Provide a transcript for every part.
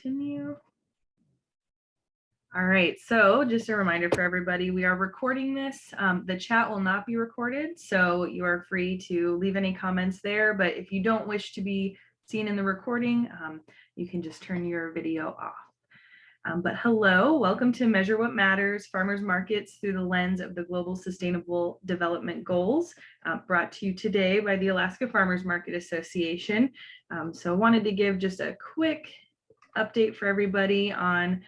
continue. All right, so just a reminder for everybody, we are recording this. The chat will not be recorded, so you are free to leave any comments there, but if you don't wish to be seen in the recording, you can just turn your video off. But hello, welcome to Measure What Matters, Farmers Markets Through the Lens of the Global Sustainable Development Goals, brought to you today by the Alaska Farmers Market Association. So I wanted to give just a quick update for everybody on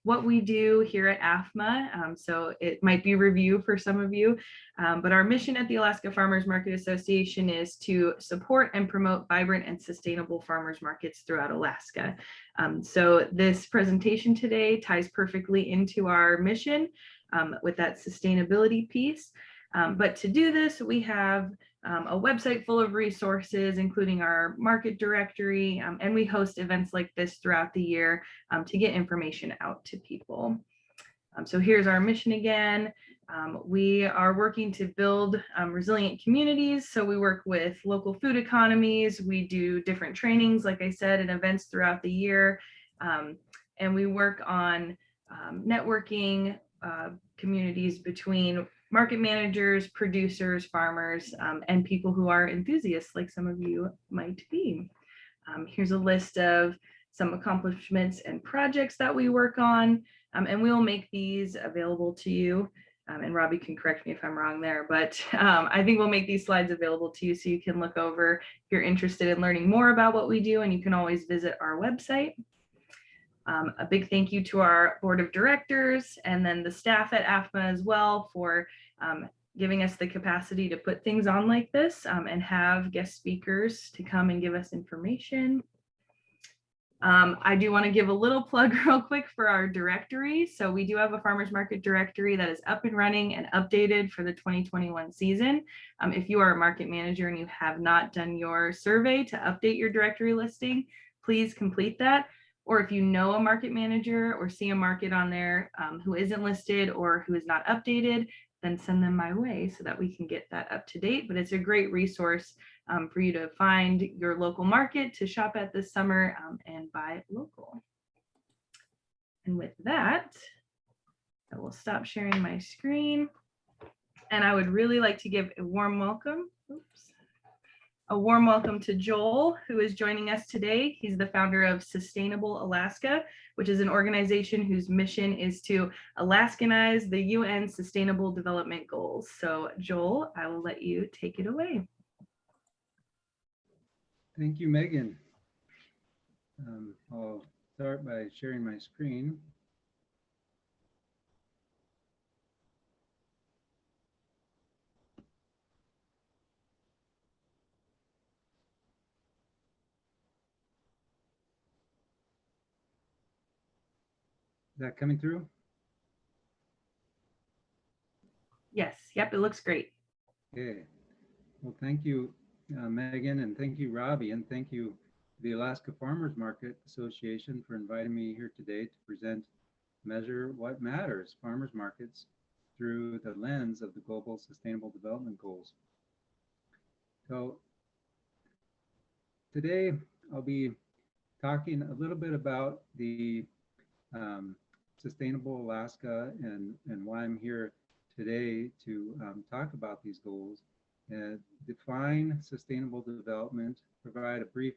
what we do here at AFMA. So it might be review for some of you, but our mission at the Alaska Farmers Market Association is to support and promote vibrant and sustainable farmers markets throughout Alaska. So this presentation today ties perfectly into our mission with that sustainability piece. But to do this, we have a website full of resources, including our market directory, and we host events like this throughout the year to get information out to people. So here's our mission again. We are working to build resilient communities. So we work with local food economies. We do different trainings, like I said, and events throughout the year. And we work on networking communities between market managers, producers, farmers, and people who are enthusiasts like some of you might be. Here's a list of some accomplishments and projects that we work on, and we'll make these available to you. And Robbie can correct me if I'm wrong there, but I think we'll make these slides available to you so you can look over if you're interested in learning more about what we do, and you can always visit our website. A big thank you to our board of directors and then the staff at AFMA as well for giving us the capacity to put things on like this and have guest speakers to come and give us information. I do want to give a little plug real quick for our directory. So we do have a farmers market directory that is up and running and updated for the 2021 season. If you are a market manager and you have not done your survey to update your directory listing, please complete that. Or if you know a market manager or see a market on there who isn't listed or who is not updated, then send them my way so that we can get that up to date. But it's a great resource for you to find your local market to shop at this summer and buy local. And with that, I will stop sharing my screen. And I would really like to give a warm welcome. A warm welcome to Joel, who is joining us today. He's the founder of Sustainable Alaska, which is an organization whose mission is to Alaskanize the UN Sustainable Development Goals. So Joel, I will let you take it away. Thank you, Megan. I'll start by sharing my screen. Is that coming through? Yes, yep, it looks great. Okay. Well, thank you, Megan, and thank you, Robbie, and thank you to the Alaska Farmers Market Association for inviting me here today to present Measure What Matters, Farmers Markets through the lens of the Global Sustainable Development Goals. So today I'll be talking a little bit about the Sustainable Alaska and why I'm here today to talk about these goals, define sustainable development, provide a brief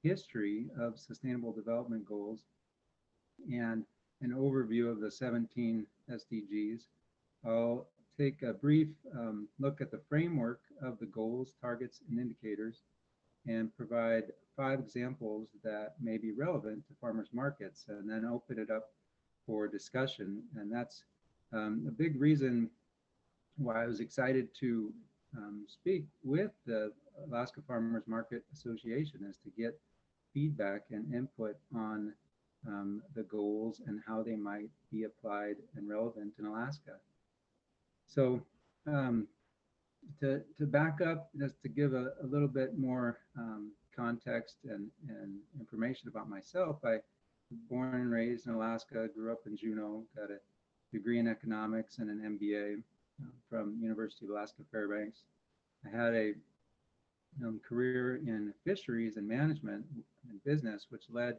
history of sustainable development goals, and an overview of the 17 SDGs. I'll take a brief look at the framework of the goals, targets, and indicators, and provide 5 examples that may be relevant to farmers markets, and then open it up for discussion. And that's a big reason why I was excited to speak with the Alaska Farmers Market Association, is to get feedback and input on the goals and how they might be applied and relevant in Alaska. So to back up, just to give a little bit more context and information about myself, I was born and raised in Alaska, grew up in Juneau, got a degree in economics and an MBA from University of Alaska Fairbanks. I had a career in fisheries and management and business, which led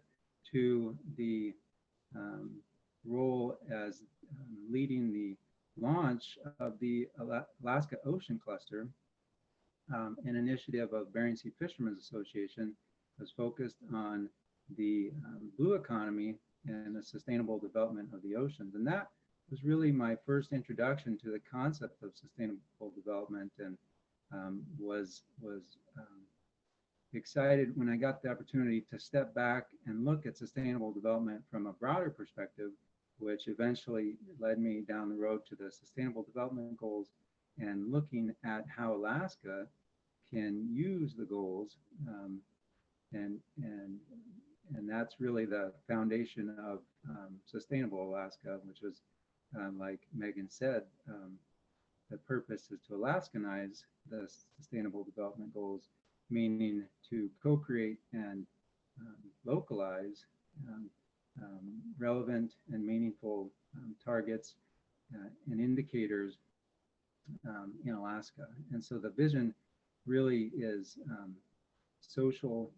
to the role as leading the launch of the Alaska Ocean Cluster, an initiative of Bering Sea Fishermen's Association, was focused on the blue economy and the sustainable development of the oceans. And that was really my first introduction to the concept of sustainable development, and was excited when I got the opportunity to step back and look at sustainable development from a broader perspective, which eventually led me down the road to the Sustainable Development Goals and looking at how Alaska can use the goals, and that's really the foundation of Sustainable Alaska, which was, like Megan said, the purpose is to Alaskanize the Sustainable Development Goals, meaning to co-create and localize relevant and meaningful targets and indicators in Alaska. And so the vision really is social,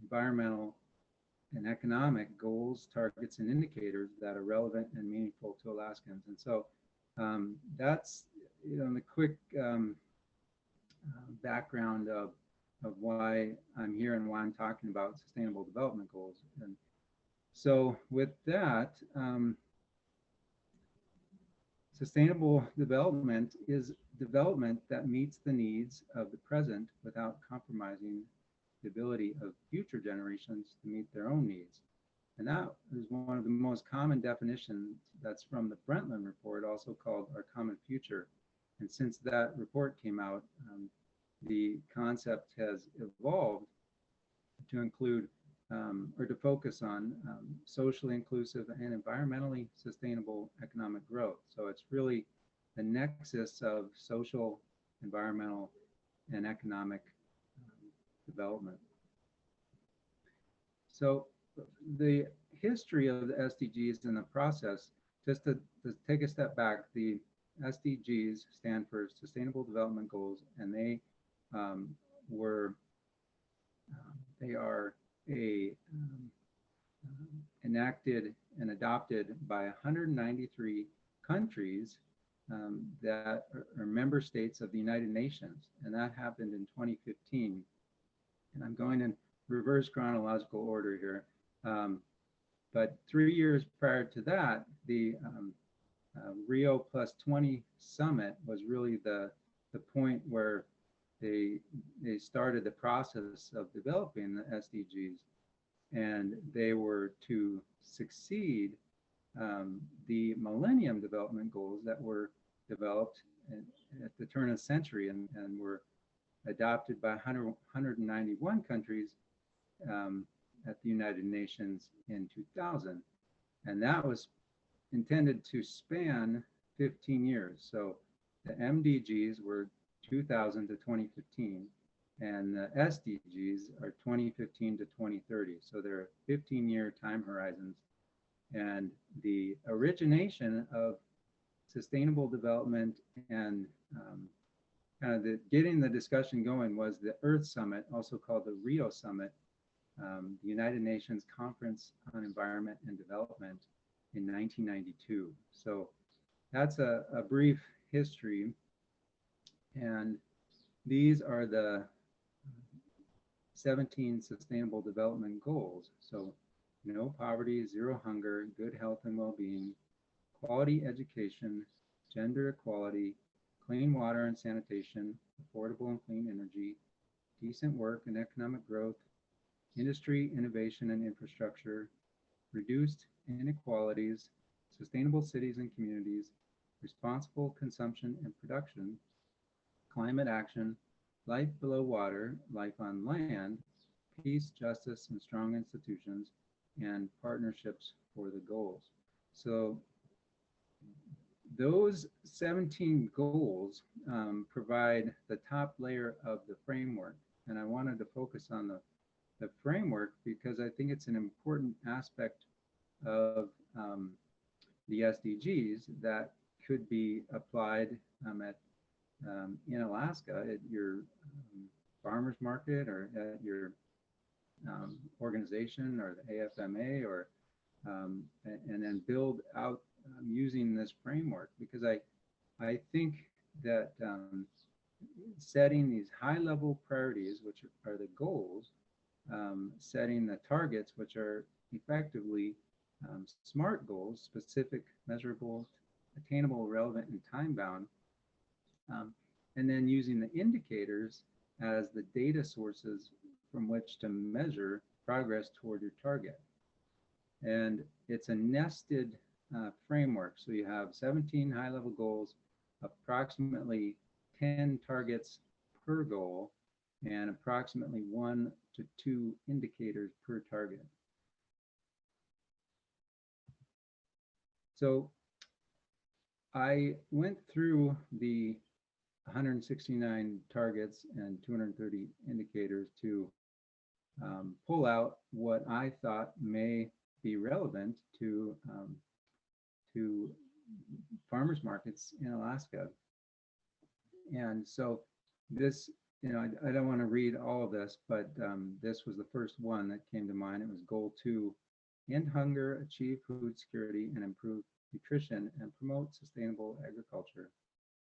environmental, and economic goals, targets, and indicators that are relevant and meaningful to Alaskans. And so that's, the quick background of why I'm here and why I'm talking about sustainable development goals. And so with that, sustainable development is development that meets the needs of the present without compromising the ability of future generations to meet their own needs. And that is one of the most common definitions that's from the Brundtland Report, also called Our Common Future. And since that report came out, the concept has evolved to include or to focus on socially inclusive and environmentally sustainable economic growth. So it's really the nexus of social, environmental, and economic development. So the history of the SDGs and the process, just to take a step back, the SDGs stand for Sustainable Development Goals, and they are enacted and adopted by 193 countries that are member states of the United Nations, and that happened in 2015. And I'm going in reverse chronological order here. But 3 years prior to that, the Rio Plus 20 summit was really the point where they started the process of developing the SDGs, and they were to succeed the Millennium Development Goals that were developed at the turn of the century and were adopted by 191 countries at the United Nations in 2000. And that was intended to span 15 years. So the MDGs were 2000 to 2015, and the SDGs are 2015 to 2030. So they're 15-year time horizons. And the origination of sustainable development and kind of getting the discussion going was the Earth Summit, also called the Rio Summit, the United Nations Conference on Environment and Development in 1992. So that's a brief history. And these are the 17 Sustainable Development Goals. So no poverty, zero hunger, good health and well-being, quality education, gender equality, clean water and sanitation, affordable and clean energy, decent work and economic growth, industry, innovation and infrastructure, reduced inequalities, sustainable cities and communities, responsible consumption and production, climate action, life below water, life on land, peace, justice, and strong institutions, and partnerships for the goals. So those 17 goals provide the top layer of the framework. And I wanted to focus on the framework because I think it's an important aspect of the SDGs that could be applied in Alaska at your farmer's market or at your organization or the AFMA, or and then build out using this framework, because I think that setting these high level priorities, which are the goals, setting the targets, which are effectively SMART goals: specific, measurable, attainable, relevant, and time bound, and then using the indicators as the data sources from which to measure progress toward your target. And it's a nested framework. So you have 17 high-level goals, approximately 10 targets per goal, and approximately 1 to 2 indicators per target. So I went through the 169 targets and 230 indicators to pull out what I thought may be relevant to farmers markets in Alaska. And so this, I don't want to read all of this, but this was the first one that came to mind. It was goal 2: end hunger, achieve food security, and improve nutrition, and promote sustainable agriculture.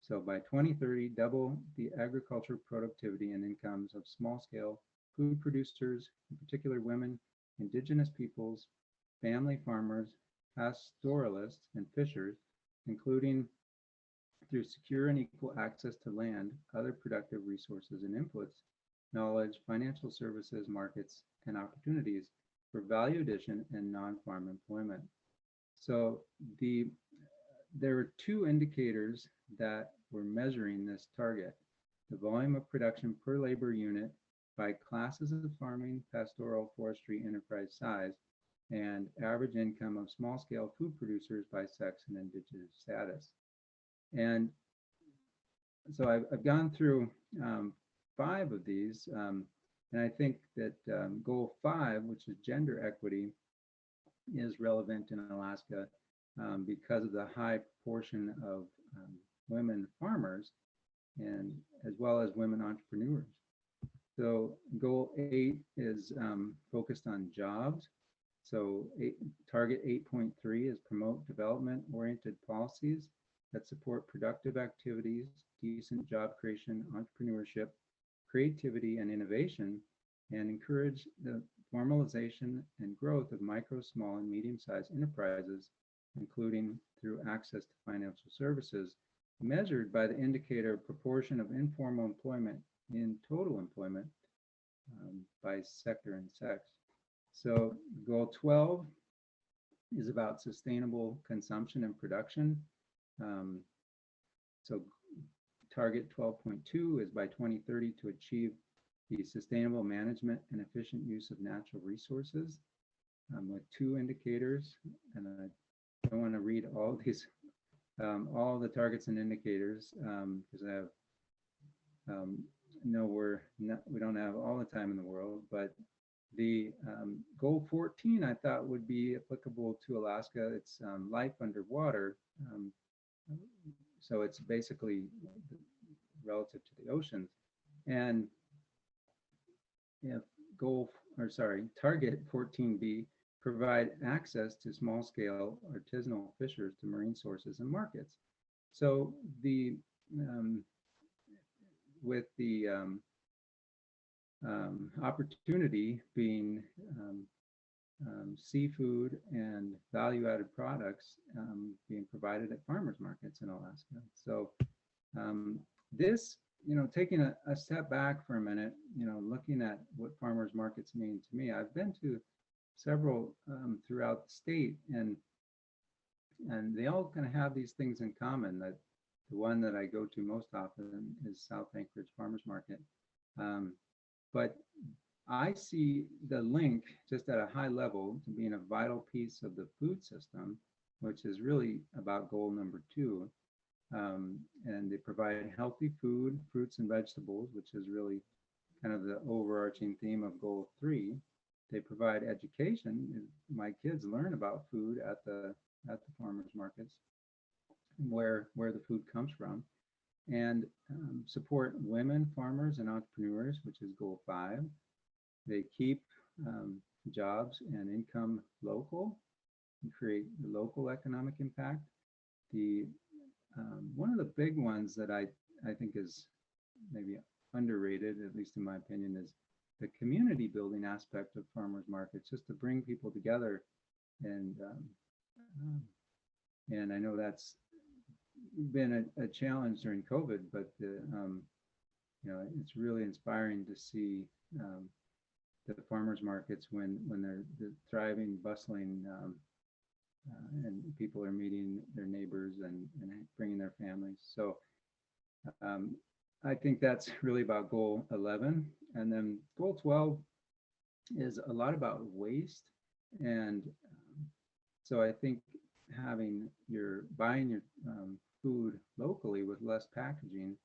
So by 2030, double the agriculture productivity and incomes of small-scale food producers, in particular women, indigenous peoples, family farmers, pastoralists, and fishers, including through secure and equal access to land, other productive resources and inputs, knowledge, financial services, markets, and opportunities for value addition and non-farm employment. So there were 2 indicators that were measuring this target: the volume of production per labor unit by classes of farming, pastoral, forestry, enterprise size, and average income of small-scale food producers by sex and indigenous status. And so I've gone through 5 of these, and I think that goal 5, which is gender equity, is relevant in Alaska because of the high proportion of women farmers, and as well as women entrepreneurs. So goal 8 is focused on jobs. So target 8.3 is promote development-oriented policies that support productive activities, decent job creation, entrepreneurship, creativity, and innovation, and encourage the formalization and growth of micro, small, and medium-sized enterprises, including through access to financial services, measured by the indicator of proportion of informal employment in total employment by sector and sex. So goal 12 is about sustainable consumption and production. So target 12.2 is by 2030 to achieve the sustainable management and efficient use of natural resources, with 2 indicators. And I don't want to read all these, all the targets and indicators, because I have we don't have all the time in the world, but the goal 14 I thought would be applicable to Alaska. It's life underwater. So it's basically relative to the oceans. And if target 14B, provide access to small-scale artisanal fishers to marine sources and markets. So with the opportunity being seafood and value-added products being provided at farmers markets in Alaska. So this, taking a step back for a minute, looking at what farmers markets mean to me, I've been to several throughout the state, and they all kind of have these things in common. That the one that I go to most often is South Anchorage Farmers Market. But I see the link just at a high level to being a vital piece of the food system, which is really about goal number 2. And they provide healthy food, fruits and vegetables, which is really kind of the overarching theme of goal 3. They provide education. My kids learn about food at the farmers markets, where the food comes from, and support women farmers and entrepreneurs, which is goal 5. They keep jobs and income local and create local economic impact. The one of the big ones that I think is maybe underrated, at least in my opinion, is the community building aspect of farmers markets, just to bring people together. And I know that's been a challenge during COVID, but it's really inspiring to see the farmers markets when they're thriving, bustling, and people are meeting their neighbors and bringing their families. So I think that's really about goal 11. And then goal 12 is a lot about waste. And so I think buying your food locally with less packaging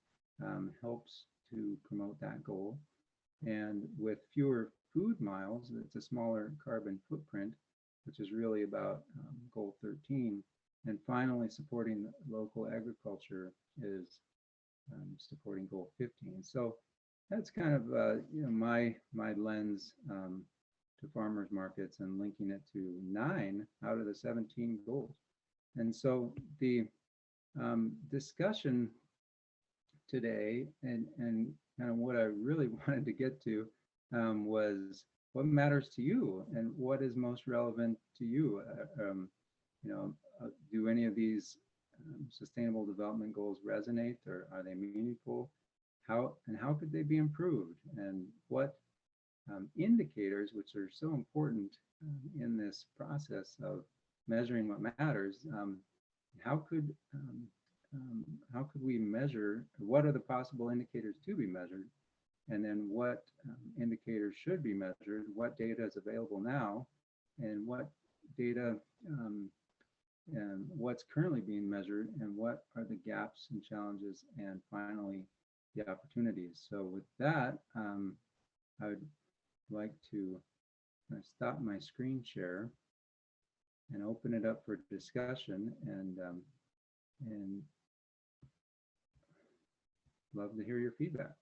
helps to promote that goal. And with fewer food miles, it's a smaller carbon footprint, which is really about goal 13. And finally, supporting local agriculture is supporting goal 15. So that's kind of my lens to farmers markets and linking it to 9 out of the 17 goals. And so the discussion today and kind of what I really wanted to get to was what matters to you and what is most relevant to you. Do any of these sustainable development goals resonate, or are they meaningful? How could they be improved? And what indicators, which are so important in this process of measuring what matters, how could we measure? What are the possible indicators to be measured? And then what indicators should be measured? What data is available now? And what data and what's currently being measured, and what are the gaps and challenges, and finally the opportunities. So with that, I would like to stop my screen share and open it up for discussion, and love to hear your feedback.